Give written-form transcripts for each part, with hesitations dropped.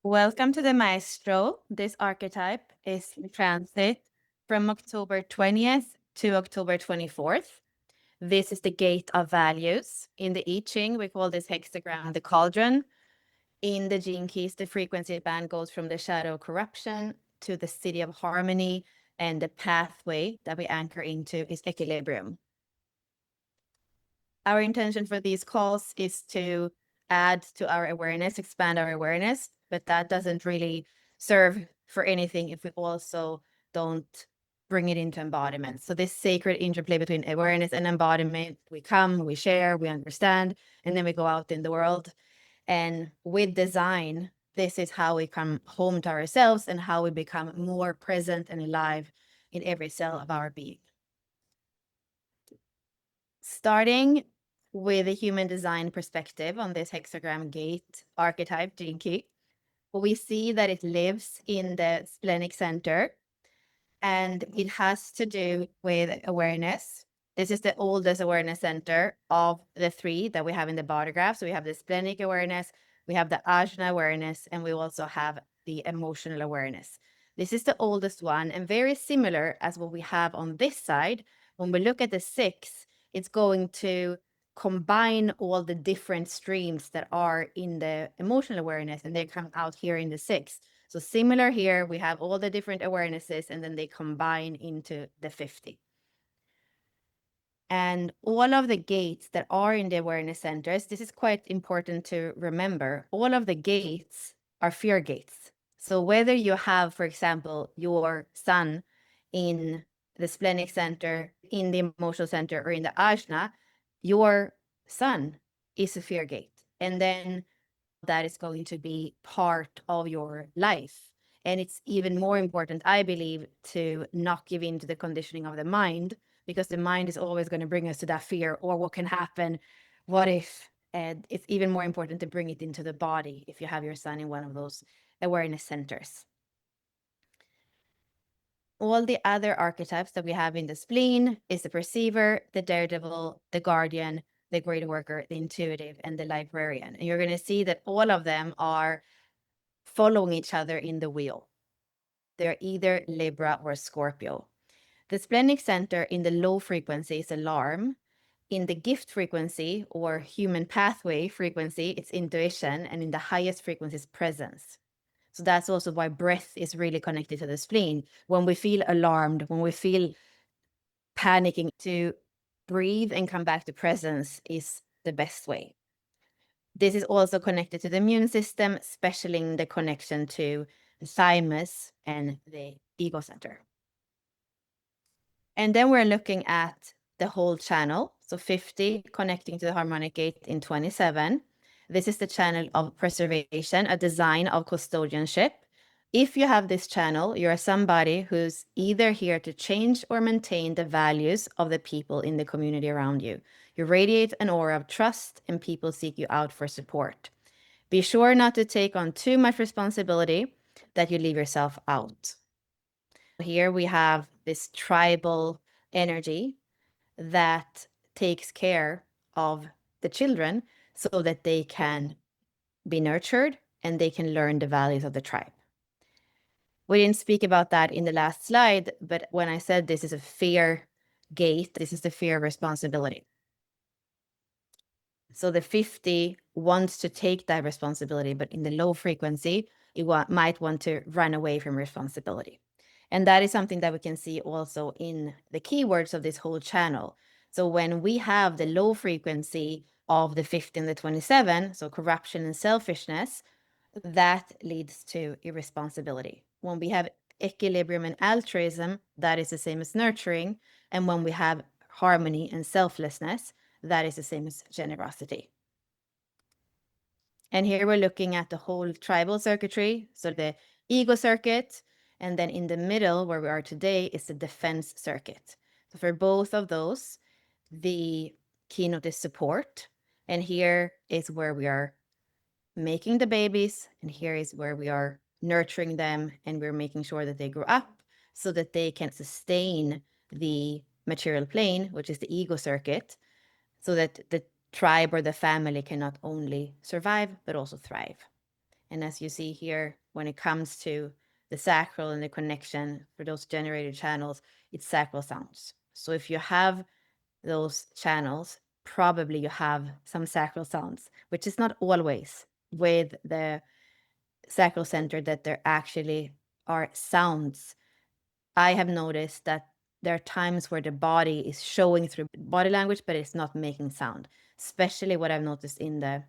Welcome to the Maestro. This archetype is in transit from October 20th to October 24th. This is the gate of values. In the I Ching, we call this hexagram the cauldron. In the gene keys, the frequency band goes from the shadow of corruption to the city of harmony, and the pathway that we anchor into is equilibrium. Our intention for these calls is to add to our awareness, expand our awareness, but that doesn't really serve for anything if we also don't bring it into embodiment. So this sacred interplay between awareness and embodiment, we come, we share, we understand, and then we go out in the world. And with design, this is how we come home to ourselves and how we become more present and alive in every cell of our being. Starting with a human design perspective on this hexagram gate archetype gene key, we see that it lives in the splenic center, and it has to do with awareness. This is the oldest awareness center of the three that we have in the body graph. So we have the splenic awareness, we have the ajna awareness, and we also have the emotional awareness. This is the oldest one and very similar as what we have on this side. When we look at the six, it's going to combine all the different streams that are in the emotional awareness, and they come out here in the six. So similar here, we have all the different awarenesses, and then they combine into the 50. And all of the gates that are in the awareness centers, this is quite important to remember, all of the gates are fear gates. So whether you have, for example, your sun in the splenic center, in the emotional center, or in the ajna, your sun is a fear gate. And then that is going to be part of your life. And it's even more important, I believe, to not give in to the conditioning of the mind, because the mind is always going to bring us to that fear or what can happen, what if. And it's even more important to bring it into the body if you have your sun in one of those awareness centers. All the other archetypes that we have in the spleen is the perceiver, the daredevil, the guardian, the great worker, the intuitive, and the librarian. And you're going to see that all of them are following each other in the wheel. They're either Libra or Scorpio. The splenic center in the low frequency is alarm. In the gift frequency or human pathway frequency, it's intuition. And in the highest frequency is presence. So that's also why breath is really connected to the spleen. When we feel alarmed, when we feel panicking, to breathe and come back to presence is the best way. This is also connected to the immune system, especially in the connection to the thymus and the ego center. And then we're looking at the whole channel. So 50 connecting to the harmonic gate in 27. This is the channel of preservation, a design of custodianship. If you have this channel, you're somebody who's either here to change or maintain the values of the people in the community around you. You radiate an aura of trust, and people seek you out for support. Be sure not to take on too much responsibility that you leave yourself out. Here we have this tribal energy that takes care of the children so that they can be nurtured and they can learn the values of the tribe. We didn't speak about that in the last slide, but when I said this is a fear gate, this is the fear of responsibility. So the 50 wants to take that responsibility, but in the low frequency, you might want to run away from responsibility. And that is something that we can see also in the keywords of this whole channel. So when we have the low frequency of the 50 and the 27, so corruption and selfishness, that leads to irresponsibility. When we have equilibrium and altruism, that is the same as nurturing. And when we have harmony and selflessness, that is the same as generosity. And here we're looking at the whole tribal circuitry, so the ego circuit, and then in the middle where we are today is the defense circuit. So for both of those, the keynote is support, and here is where we are making the babies, and here is where we are nurturing them, and we're making sure that they grow up so that they can sustain the material plane, which is the ego circuit, so that the tribe or the family can not only survive but also thrive. And as you see here, when it comes to the sacral and the connection for those generated channels, it's sacral sounds. So if you have those channels, probably you have some sacral sounds, which is not always with the sacral center that there actually are sounds. I have noticed that there are times where the body is showing through body language, but it's not making sound. Especially what I've noticed in the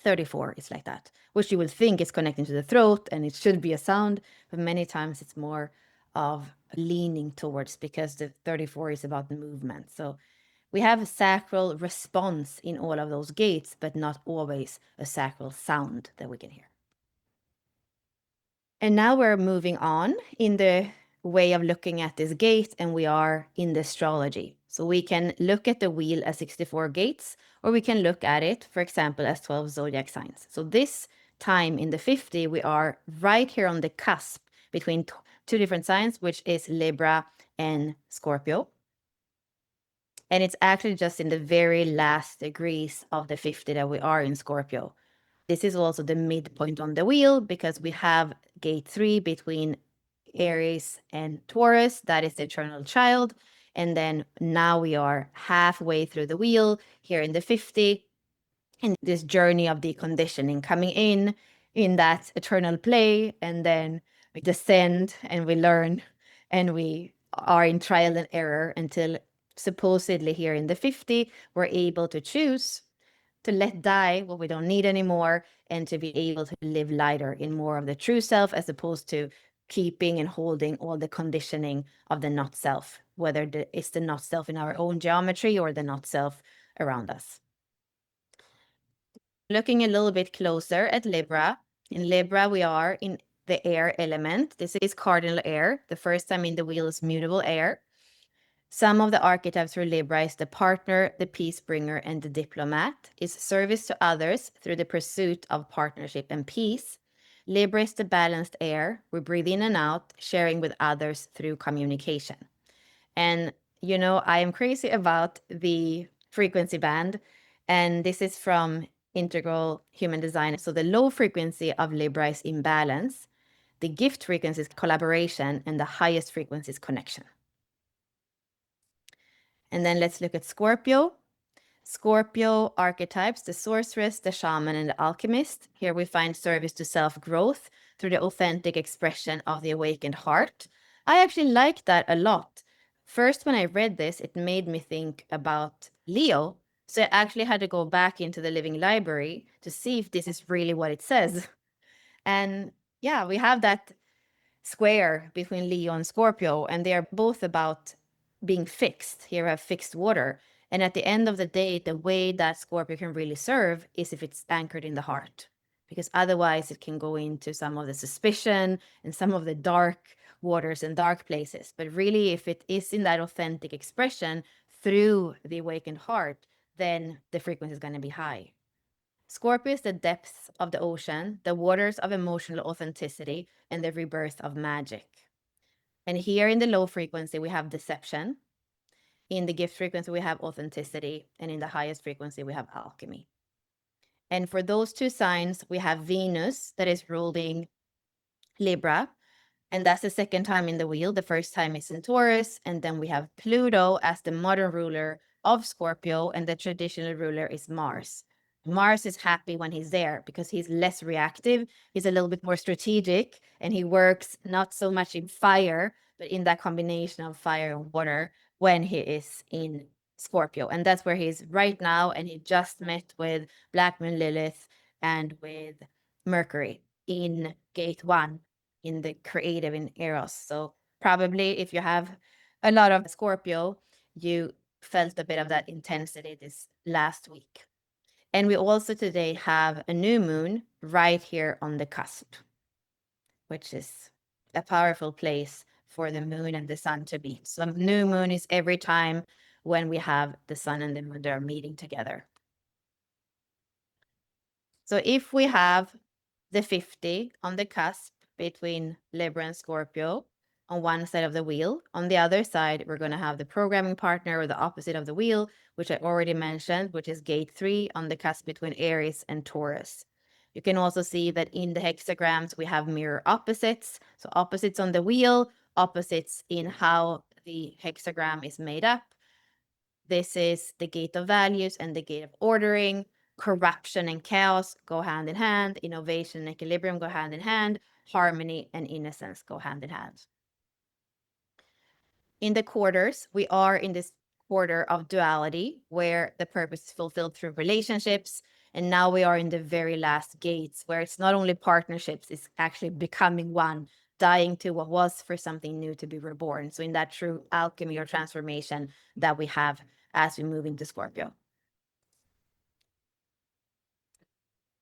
34 is like that, which you would think is connecting to the throat and it should be a sound, but many times it's more of leaning towards, because the 34 is about movement. So we have a sacral response in all of those gates, but not always a sacral sound that we can hear. And now we're moving on in the way of looking at this gate, and we are in the astrology. So we can look at the wheel as 64 gates, or we can look at it, for example, as 12 zodiac signs. So this time in the 50, we are right here on the cusp between two different signs, which is Libra and Scorpio. And it's actually just in the very last degrees of the 50 that we are in Scorpio. This is also the midpoint on the wheel, because we have gate 3 between Aries and Taurus. That is the eternal child. And then now we are halfway through the wheel here in the 50, in this journey of deconditioning, coming in that eternal play, and then we descend and we learn and we are in trial and error until supposedly here in the 50 we're able to choose to let die what we don't need anymore, and to be able to live lighter in more of the true self, as opposed to keeping and holding all the conditioning of the not self, whether it's the not self in our own geometry or the not self around us. Looking a little bit closer at Libra. In Libra, we are in the air element. This is cardinal air. The first time in the wheel is mutable air. Some of the archetypes for Libra is the partner, the peace bringer, and the diplomat. Is service to others through the pursuit of partnership and peace. Libra is the balanced air. We breathe in and out, sharing with others through communication. And, you know, I am crazy about the frequency band. And this is from Integral Human Design. So the low frequency of Libra is imbalance. The gift frequency is collaboration, and the highest frequency is connection. And then let's look at Scorpio. Scorpio archetypes, the sorceress, the shaman, and the alchemist. Here we find service to self-growth through the authentic expression of the awakened heart. I actually like that a lot. First, when I read this, it made me think about Leo. So I actually had to go back into the Living Library to see if this is really what it says. And yeah, we have that square between Leo and Scorpio, and they are both about being fixed. Here we have fixed water. And at the end of the day, the way that Scorpio can really serve is if it's anchored in the heart, because otherwise it can go into some of the suspicion and some of the dark waters and dark places. But really, if it is in that authentic expression through the awakened heart, then the frequency is going to be high. Scorpio is the depths of the ocean, the waters of emotional authenticity, and the rebirth of magic. And here in the low frequency, we have deception. In the gift frequency, we have authenticity. And in the highest frequency, we have alchemy. And for those two signs, we have Venus that is ruling Libra. And that's the second time in the wheel. The first time is in Taurus. And then we have Pluto as the modern ruler of Scorpio. And the traditional ruler is Mars. Mars is happy when he's there because he's less reactive. He's a little bit more strategic, and he works not so much in fire, but in that combination of fire and water when he is in Scorpio. And that's where he's right now. And he just met with Black Moon Lilith and with Mercury in gate 1 in the creative in Eros. So probably if you have a lot of Scorpio, you felt a bit of that intensity this last week. And we also today have a new moon right here on the cusp, which is a powerful place for the moon and the sun to be. So new moon is every time when we have the sun and the moon that are meeting together. So if we have the 50 on the cusp between Libra and Scorpio on one side of the wheel, on the other side, we're going to have the programming partner, or the opposite of the wheel, which I already mentioned, which is gate 3 on the cusp between Aries and Taurus. You can also see that in the hexagrams, we have mirror opposites. So opposites on the wheel, opposites in how the hexagram is made up. This is the gate of values and the gate of ordering. Corruption and chaos go hand in hand. Innovation and equilibrium go hand in hand. Harmony and innocence go hand in hand. In the quarters, we are in this quarter of duality where the purpose is fulfilled through relationships. And now we are in the very last gates where it's not only partnerships, it's actually becoming one, dying to what was for something new to be reborn. So in that true alchemy or transformation that we have as we move into Scorpio.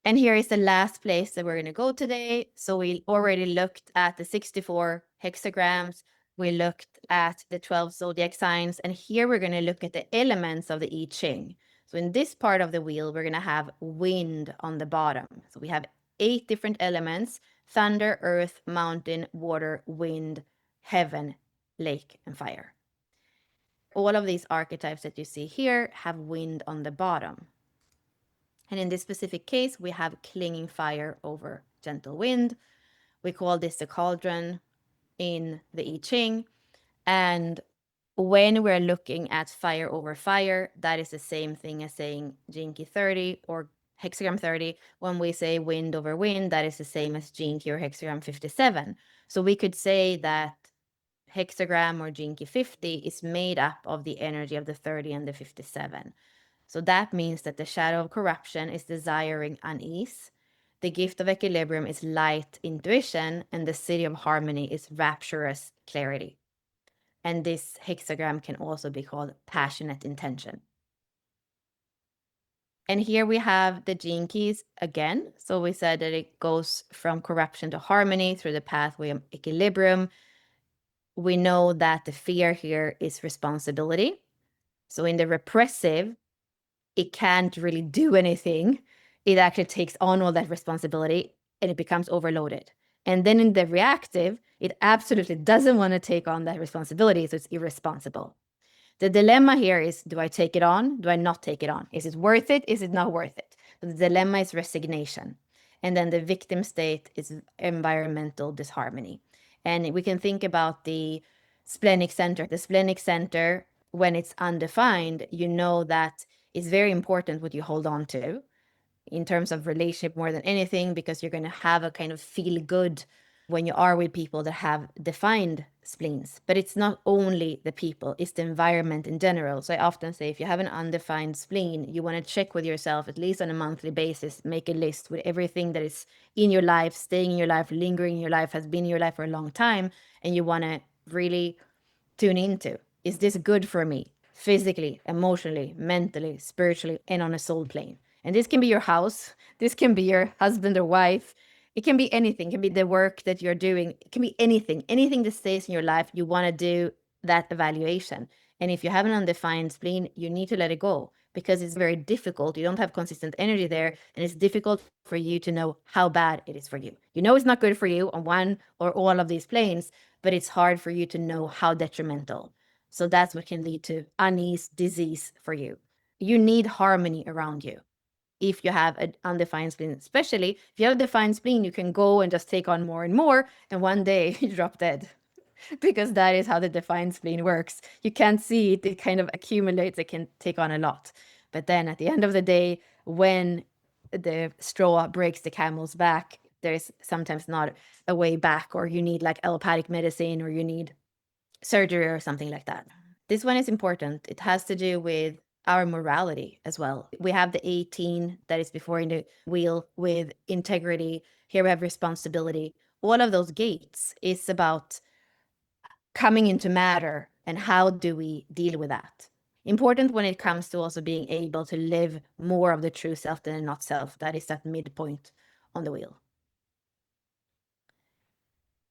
And here is the last place that we're going to go today. So we already looked at the 64 hexagrams. We looked at the 12 zodiac signs. And here we're going to look at the elements of the I Ching. So in this part of the wheel, we're going to have wind on the bottom. So we have 8 different elements: thunder, earth, mountain, water, wind, heaven, lake, and fire. All of these archetypes that you see here have wind on the bottom. And in this specific case, we have clinging fire over gentle wind. We call this the cauldron in the I Ching. And when we're looking at fire over fire, that is the same thing as saying Jinki 30 or hexagram 30. When we say wind over wind, that is the same as Jinki or hexagram 57. So we could say that hexagram or Jinki 50 is made up of the energy of the 30 and the 57. So that means that the shadow of corruption is desiring unease. The gift of equilibrium is light intuition, and the city of harmony is rapturous clarity. And this hexagram can also be called passionate intention. And here we have the gene keys again. So we said that it goes from corruption to harmony through the pathway of equilibrium. We know that the fear here is responsibility. So in the repressive, it can't really do anything. It actually takes on all that responsibility and it becomes overloaded. And then in the reactive, it absolutely doesn't want to take on that responsibility, so it's irresponsible. The dilemma here is, do I take it on? Do I not take it on? Is it worth it? Is it not worth it? So the dilemma is resignation. And then the victim state is environmental disharmony. And we can think about the splenic center. The splenic center, when it's undefined, you know that it's very important what you hold on to in terms of relationship more than anything, because you're going to have a kind of feel good when you are with people that have defined spleens. But it's not only the people, it's the environment in general. So I often say, if you have an undefined spleen, you want to check with yourself at least on a monthly basis, make a list with everything that is in your life, staying in your life, lingering in your life, has been in your life for a long time, and you want to really tune into, is this good for me physically, emotionally, mentally, spiritually, and on a soul plane? And this can be your house, this can be your husband or wife, it can be anything, it can be the work that you're doing, it can be anything that stays in your life. You want to do that evaluation. And if you have an undefined spleen, you need to let it go, because it's very difficult. You don't have consistent energy there, and it's difficult for you to know how bad it is for you. You know it's not good for you on one or all of these planes, but it's hard for you to know how detrimental. So that's what can lead to unease, disease for you. You need harmony around you if you have an undefined spleen. Especially if you have a defined spleen, you can go and just take on more and more, and one day you drop dead. Because that is how the defined spleen works. You can't see it, it kind of accumulates, it can take on a lot. But then at the end of the day, when the straw breaks the camel's back, there's sometimes not a way back, or you need like allopathic medicine, or you need surgery or something like that. This one is important. It has to do with our morality as well. We have the 18 that is before in the wheel with integrity. Here we have responsibility. All of those gates is about coming into matter, and how do we deal with that? Important when it comes to also being able to live more of the true self than the not self. That is that midpoint on the wheel.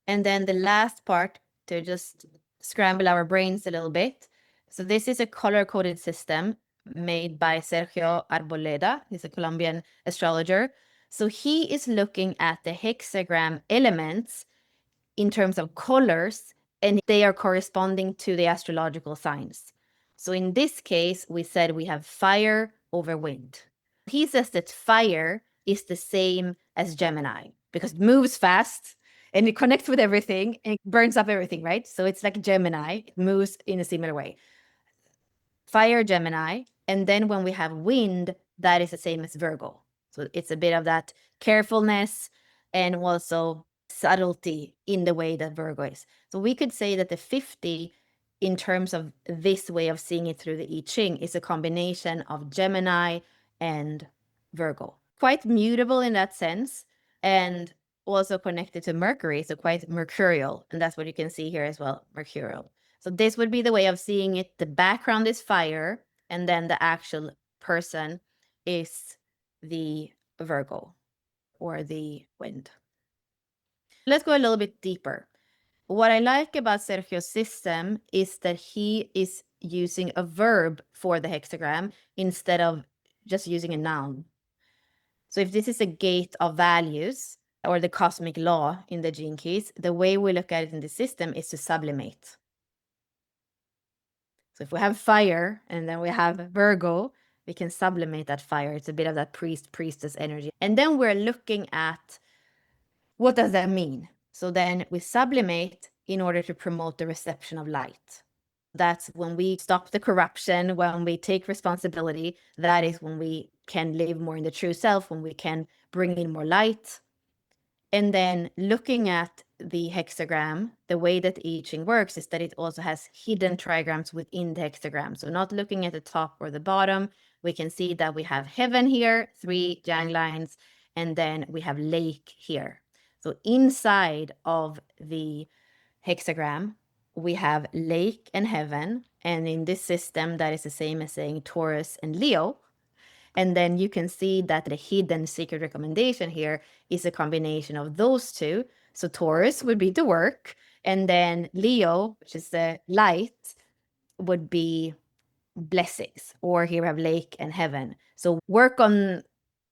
And then the last part, to just scramble our brains a little bit. So this is a color-coded system made by Sergio Arboleda. He's a Colombian astrologer. So he is looking at the hexagram elements in terms of colors, and they are corresponding to the astrological signs. So in this case, we said we have fire over wind. He says that fire is the same as Gemini because it moves fast and it connects with everything and it burns up everything, right? So it's like Gemini, it moves in a similar way. Fire, Gemini, and then when we have wind, that is the same as Virgo. So it's a bit of that carefulness and also subtlety in the way that Virgo is. So we could say that the 50, in terms of this way of seeing it through the I Ching, is a combination of Gemini and Virgo. Quite mutable in that sense, and also connected to Mercury, so quite mercurial. And that's what you can see here as well, mercurial. So this would be the way of seeing it. The background is fire, and then the actual person is the Virgo or the wind. Let's go a little bit deeper. What I like about Sergio's system is that he is using a verb for the hexagram instead of just using a noun. So if this is a gate of values or the cosmic law in the gene keys, the way we look at it in the system is to sublimate. So if we have fire and then we have Virgo, we can sublimate that fire. It's a bit of that priestess energy. And then we're looking at what does that mean? So then we sublimate in order to promote the reception of light. That's when we stop the corruption, when we take responsibility. That is when we can live more in the true self, when we can bring in more light. And then looking at the hexagram, the way that the I Ching works is that it also has hidden trigrams within the hexagram. So not looking at the top or the bottom, we can see that we have heaven here, 3 yang lines, and then we have lake here. So inside of the hexagram, we have lake and heaven. And in this system, that is the same as saying Taurus and Leo. And then you can see that the hidden secret recommendation here is a combination of those two. So Taurus would be the work, and then Leo, which is the light, would be blessings, or here we have lake and heaven. So work on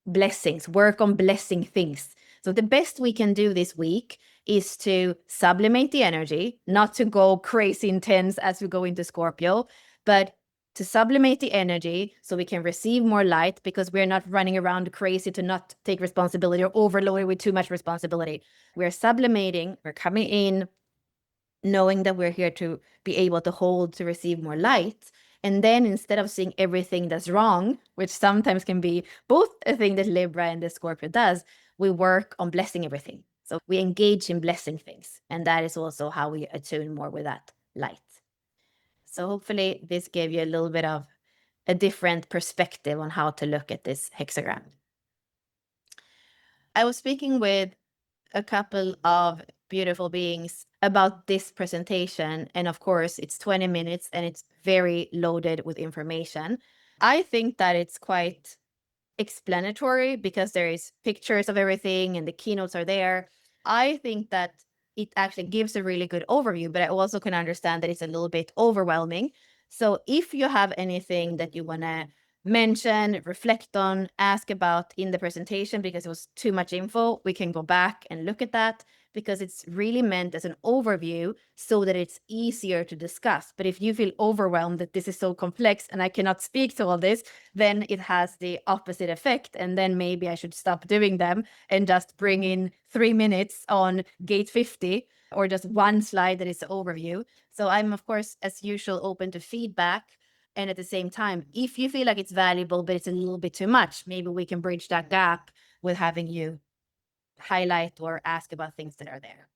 blessings, work on blessing things. So the best we can do this week is to sublimate the energy, not to go crazy intense as we go into Scorpio, but to sublimate the energy so we can receive more light, because we're not running around crazy to not take responsibility or overloaded with too much responsibility. We're sublimating, we're coming in, knowing that we're here to be able to hold, to receive more light. And then instead of seeing everything that's wrong, which sometimes can be both a thing that Libra and the Scorpio does, we work on blessing everything. So we engage in blessing things. And that is also how we attune more with that light. So hopefully this gave you a little bit of a different perspective on how to look at this hexagram. I was speaking with a couple of beautiful beings about this presentation. And of course, it's 20 minutes and it's very loaded with information. I think that it's quite explanatory because there is pictures of everything and the keynotes are there. I think that it actually gives a really good overview, but I also can understand that it's a little bit overwhelming. So if you have anything that you want to mention, reflect on, ask about in the presentation because it was too much info, we can go back and look at that, because it's really meant as an overview so that it's easier to discuss. But if you feel overwhelmed that this is so complex and I cannot speak to all this, then it has the opposite effect. And then maybe I should stop doing them and just bring in 3 minutes on gate 50 or just one slide that is the overview. So I'm, of course, as usual, open to feedback. And at the same time, if you feel like it's valuable, but it's a little bit too much, maybe we can bridge that gap with having you highlight or ask about things that are there.